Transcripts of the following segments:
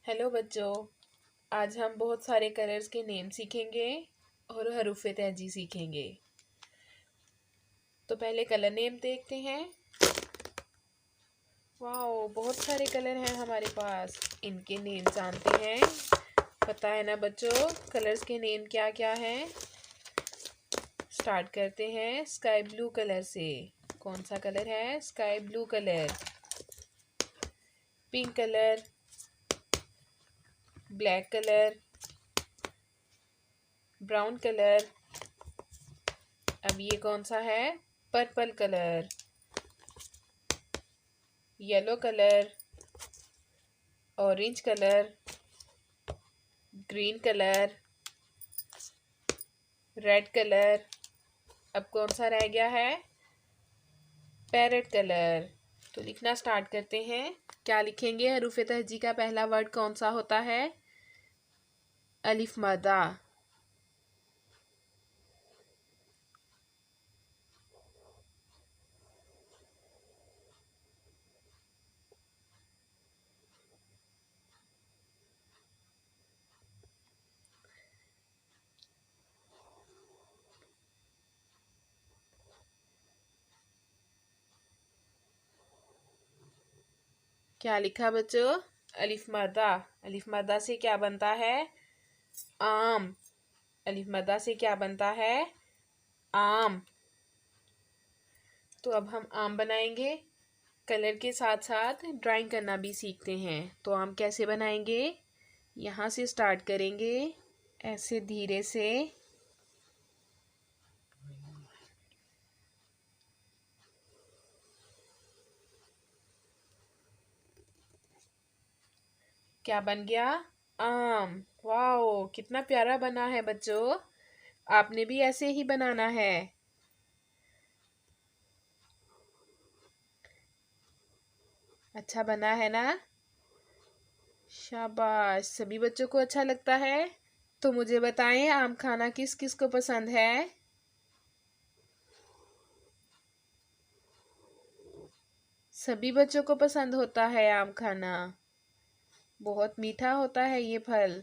Hello बच्चों। आज हम बहुत सारे कलर्स के नेम सीखेंगे और हरूफ तहजी सीखेंगे। तो पहले कलर नेम देखते हैं। वाओ, बहुत सारे कलर हैं हमारे पास। इनके नेम जानते हैं। पता है ना बच्चों, कलर्स के नेम क्या क्या हैं। स्टार्ट करते हैं स्काई ब्लू कलर से। कौन सा कलर है? Sky blue colour. Pink colour, black colour, brown colour. अब ये कौन सा है? Purple colour, yellow colour, orange colour, green colour, red colour. अब कौन सा रह गया है? Parrot colour. तो लिखना स्टार्ट करते हैं। क्या लिखेंगे? हरूफ तहजी का पहला वर्ड कौन सा होता है? अलिफ मदा। क्या लिखा बच्चों? अलिफ मदा। अलिफ मदा से क्या बनता है? आम। अलिफ मदा से क्या बनता है? आम। तो अब हम आम बनाएंगे। कलर के साथ साथ ड्राइंग करना भी सीखते हैं। तो आम कैसे बनाएंगे? यहाँ से स्टार्ट करेंगे, ऐसे धीरे से। क्या बन गया? आम। वाओ, कितना प्यारा बना है बच्चों। आपने भी ऐसे ही बनाना है। अच्छा बना है ना? शाबाश, सभी बच्चों को अच्छा लगता है। तो मुझे बताएं, आम खाना किस किस को पसंद है? सभी बच्चों को पसंद होता है आम खाना। बहुत मीठा होता है ये फल।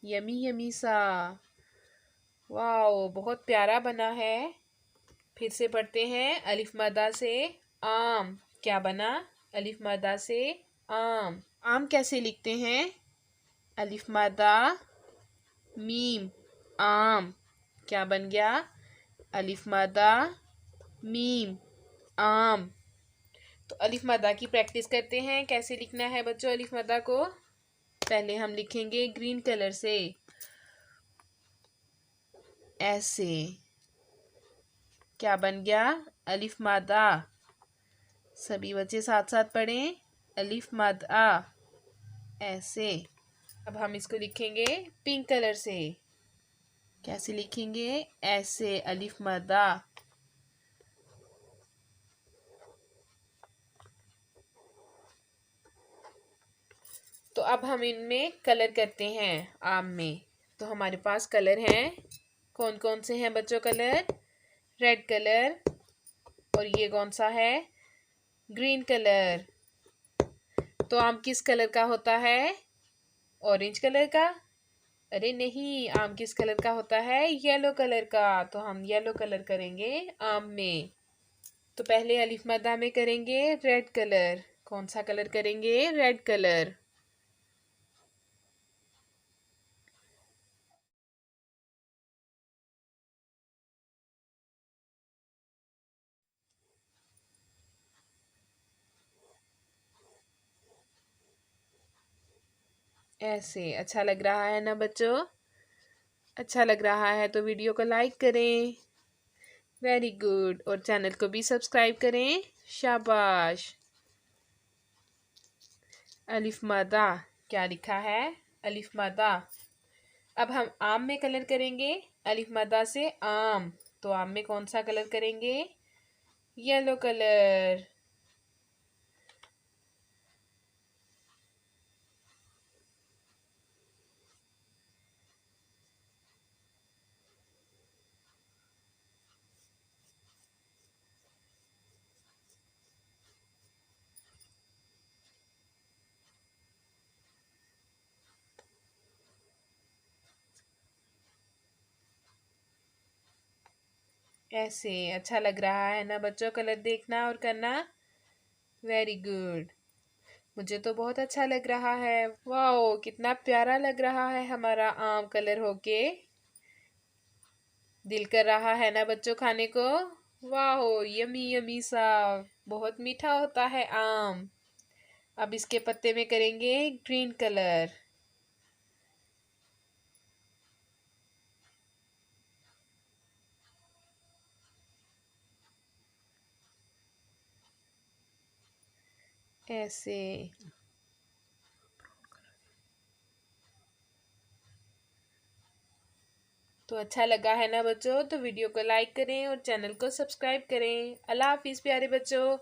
यमी यमी सा। वाओ, बहुत प्यारा बना है। फिर से पढ़ते हैं अलिफ मदा से। आम। क्या बना? अलिफ मदा से आम। आम कैसे लिखते हैं? अलिफ मदा मीम। आम। क्या बन गया? अलिफ मदा मीम। आम। तो अलिफ मदा की प्रैक्टिस करते हैं। कैसे लिखना है बच्चों अलिफ मदा को? पहले हम लिखेंगे ग्रीन कलर से, ऐसे। क्या बन गया? अलिफ मदा। सभी बच्चे साथ साथ पढ़ें। अलिफ मदा, ऐसे। अब हम इसको लिखेंगे पिंक कलर से। कैसे लिखेंगे? ऐसे, अलिफ मदा। तो अब हम इनमें कलर करते हैं आम में। तो हमारे पास कलर हैं। कौन कौन से हैं बच्चों कलर? Red colour. और ये कौन सा है? Green colour. तो आम किस कलर का होता है? ऑरेंज कलर का? अरे नहीं, आम किस कलर का होता है? येलो कलर का। तो हम येलो कलर करेंगे आम में। तो पहले अलिफ मद्दा में करेंगे रेड कलर। कौन सा कलर करेंगे? Red colour. ऐसे। अच्छा लग रहा है ना बच्चों? अच्छा लग रहा है तो वीडियो को लाइक करें। Very good. और चैनल को भी सब्सक्राइब करें। शाबाश। अलिफ मदा। क्या लिखा है? अलिफ मदा। अब हम आम में कलर करेंगे अलिफ मदा से आम। तो आम में कौन सा कलर करेंगे? Yellow colour. ऐसे अच्छा लग रहा है ना बच्चों, कलर देखना और करना। Very good. मुझे तो बहुत अच्छा लग रहा है। वाओ, कितना प्यारा लग रहा है हमारा आम कलर होके। दिल कर रहा है ना बच्चों खाने को। वाओ, यमी यमी सा। बहुत मीठा होता है आम। अब इसके पत्ते में करेंगे ग्रीन कलर। ऐसे। तो अच्छा लगा है ना बच्चों, तो वीडियो को लाइक करें और चैनल को सब्सक्राइब करें। अल्लाह हाफिज प्यारे बच्चों।